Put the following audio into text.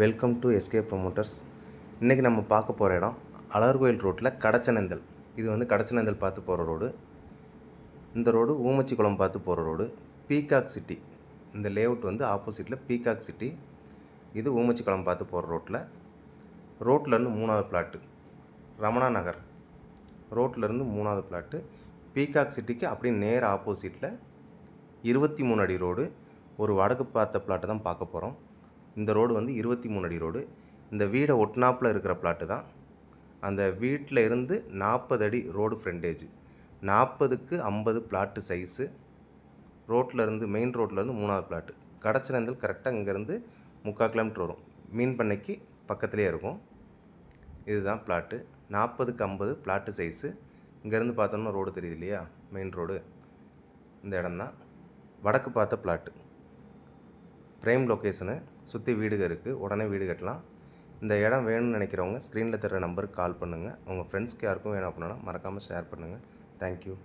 Welcome to SK promoters. இன்றைக்கி நம்ம பார்க்க போகிற இடம் அழகர்கோயில் ரோட்டில் கடச்சனேந்தல். இது வந்து கடச்சனேந்தல் பார்த்து போகிற ரோடு. இந்த ரோடு ஊமச்சிக்குளம் பார்த்து போகிற ரோடு. பீகாக் சிட்டி, இந்த லேஅவுட் வந்து ஆப்போசிட்டில் பீகாக் சிட்டி. இது ஊமச்சிக்குளம் பார்த்து போகிற ரோட்லேருந்து 3வது பிளாட்டு ரமணா நகர். ரோட்லேருந்து 3வது பிளாட்டு பீகாக் சிட்டிக்கு அப்படியே நேர் ஆப்போசிட்டில் 23 அடி ரோடு. ஒரு வடக்கு பார்த்த பிளாட்டு தான் பார்க்க போகிறோம். இந்த ரோடு வந்து 23 அடி ரோடு. இந்த வீடை ஒட்டினாப்பில் இருக்கிற பிளாட்டு தான். அந்த வீட்டில் இருந்து 40 அடி ரோடு ஃப்ரண்டேஜ், 40க்கு 50 பிளாட்டு சைஸு. ரோட்லேருந்து மெயின் ரோட்லேருந்து 3வது பிளாட்டு. கடச்சனேந்தல் கரெக்டாக இங்கேருந்து 3/4 கிலோமீட்டர் வரும். மீன் பண்ணைக்கு பக்கத்துலேயே இருக்கும். இதுதான் பிளாட்டு. 40க்கு 50 plot size. இங்கேருந்து பார்த்தோம்னா ரோடு தெரியுது இல்லையா, மெயின் ரோடு. இந்த இடம்தான் வடக்கு பார்த்த பிளாட்டு. ப்ரைம் லொக்கேஷனு, சுற்றி வீடுக இருக்குது. உடனே வீடு கட்டலாம். இந்த இடம் வேணும்னு நினைக்கிறவங்க ஸ்க்ரீனில் தர நம்பருக்கு கால் பண்ணுங்கள். உங்கள் ஃப்ரெண்ட்ஸ்க்கு யாருக்கும் வேணும் அப்படின்னா மறக்காமல் ஷேர் பண்ணுங்கள். தேங்க்யூ.